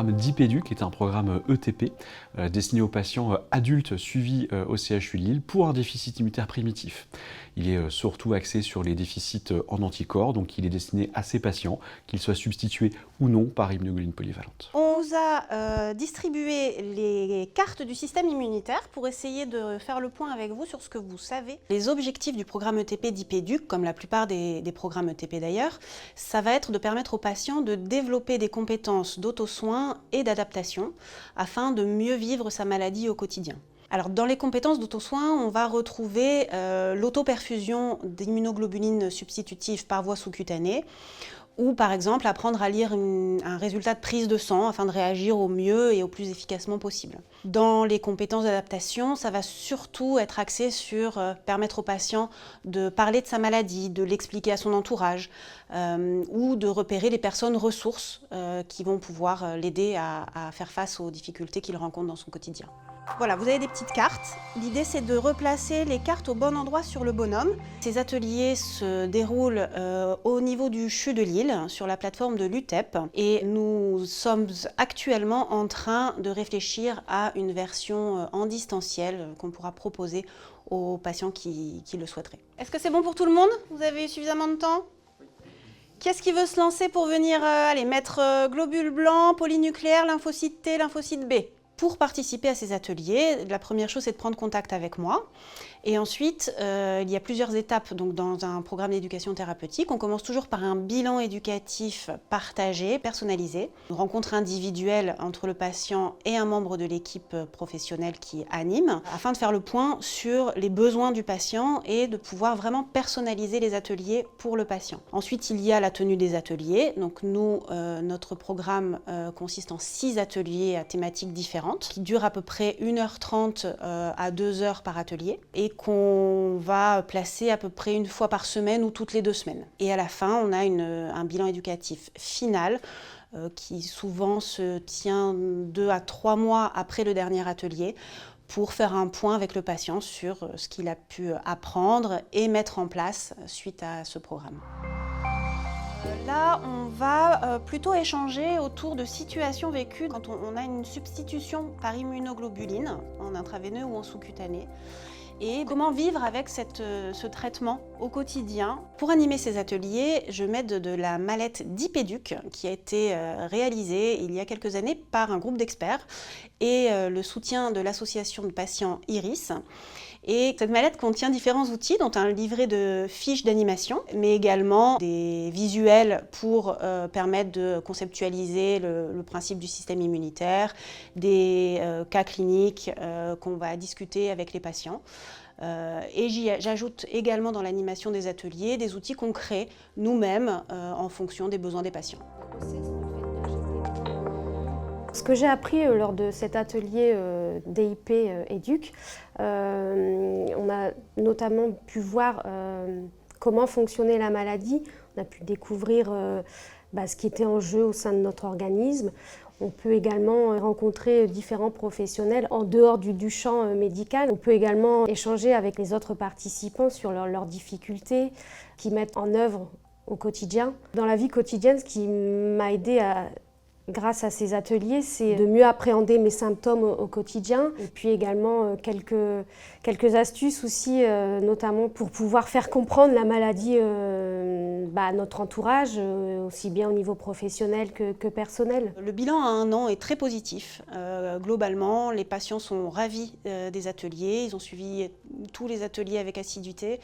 programme DIPEDUC, qui est un programme ETP, destiné aux patients adultes suivis au CHU Lille pour un déficit immunitaire primitif. Il est surtout axé sur les déficits en anticorps, donc il est destiné à ces patients, qu'ils soient substitués ou non par immunoglobuline polyvalente. On vous a distribué les cartes du système immunitaire pour essayer de faire le point avec vous sur ce que vous savez. Les objectifs du programme ETP DIPEDUC, comme la plupart des programmes ETP d'ailleurs, ça va être de permettre aux patients de développer des compétences d'auto-soin et d'adaptation afin de mieux vivre sa maladie au quotidien. Alors, dans les compétences d'auto-soin, on va retrouver l'autoperfusion d'immunoglobulines substitutives par voie sous-cutanée, ou par exemple apprendre à lire un résultat de prise de sang afin de réagir au mieux et au plus efficacement possible. Dans les compétences d'adaptation, ça va surtout être axé sur permettre au patient de parler de sa maladie, de l'expliquer à son entourage, ou de repérer les personnes ressources qui vont pouvoir l'aider à faire face aux difficultés qu'il rencontre dans son quotidien. Voilà, vous avez des petites cartes. L'idée, c'est de replacer les cartes au bon endroit sur le bonhomme. Ces ateliers se déroulent au niveau du CHU de Lille, sur la plateforme de l'UTEP. Et nous sommes actuellement en train de réfléchir à une version en distanciel qu'on pourra proposer aux patients qui le souhaiteraient. Est-ce que c'est bon pour tout le monde? Vous avez eu suffisamment de temps? Qui est-ce qui veut se lancer pour venir mettre globules blancs, polynucléaires, lymphocyte T, lymphocyte B? Pour participer à ces ateliers, la première chose, c'est de prendre contact avec moi. Et ensuite, il y a plusieurs étapes donc, dans un programme d'éducation thérapeutique. On commence toujours par un bilan éducatif partagé, personnalisé. Une rencontre individuelle entre le patient et un membre de l'équipe professionnelle qui anime, afin de faire le point sur les besoins du patient et de pouvoir vraiment personnaliser les ateliers pour le patient. Ensuite, il y a la tenue des ateliers. Donc nous, notre programme consiste en 6 ateliers à thématiques différentes, qui durent à peu près 1h30 à 2h par atelier et qu'on va placer à peu près une fois par semaine ou toutes les 2 semaines. Et à la fin, on a un bilan éducatif final qui souvent se tient 2 à 3 mois après le dernier atelier pour faire un point avec le patient sur ce qu'il a pu apprendre et mettre en place suite à ce programme. Là, on va plutôt échanger autour de situations vécues quand on a une substitution par immunoglobuline en intraveineux ou en sous-cutané et comment vivre avec ce traitement au quotidien. Pour animer ces ateliers, je m'aide de la mallette DIPEDUC qui a été réalisée il y a quelques années par un groupe d'experts et le soutien de l'association de patients IRIS. Et cette mallette contient différents outils, dont un livret de fiches d'animation, mais également des visuels pour permettre de conceptualiser le principe du système immunitaire, des cas cliniques qu'on va discuter avec les patients. Et j'ajoute également dans l'animation des ateliers des outils qu'on crée nous-mêmes en fonction des besoins des patients. Ce que j'ai appris lors de cet atelier DIP EDUC, on a notamment pu voir comment fonctionnait la maladie, on a pu découvrir ce qui était en jeu au sein de notre organisme. On peut également rencontrer différents professionnels en dehors du champ médical. On peut également échanger avec les autres participants sur leurs difficultés qu'ils mettent en œuvre au quotidien. Dans la vie quotidienne, ce qui m'a aidé grâce à ces ateliers, c'est de mieux appréhender mes symptômes au quotidien et puis également quelques astuces aussi, notamment pour pouvoir faire comprendre la maladie à notre entourage, aussi bien au niveau professionnel que personnel. Le bilan à 1 an est très positif. Globalement, les patients sont ravis des ateliers, ils ont suivi tous les ateliers avec assiduité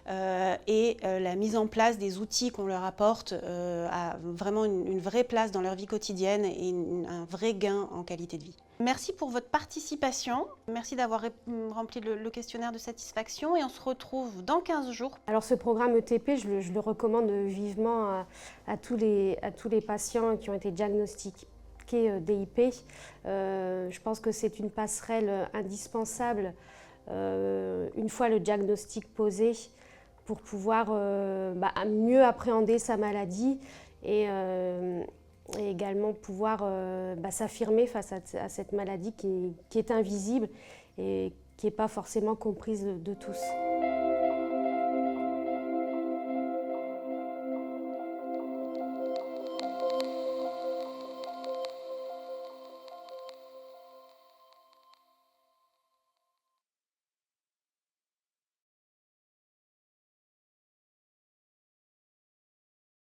et la mise en place des outils qu'on leur apporte a vraiment une vraie place dans leur vie quotidienne et un vrai gain en qualité de vie. Merci pour votre participation, merci d'avoir rempli le questionnaire de satisfaction et on se retrouve dans 15 jours. Alors ce programme ETP, je le recommande vivement à tous les patients qui ont été diagnostiqués DIP. Je pense que c'est une passerelle indispensable une fois le diagnostic posé pour pouvoir mieux appréhender sa maladie et également pouvoir s'affirmer face à cette maladie qui est invisible et qui n'est pas forcément comprise de tous.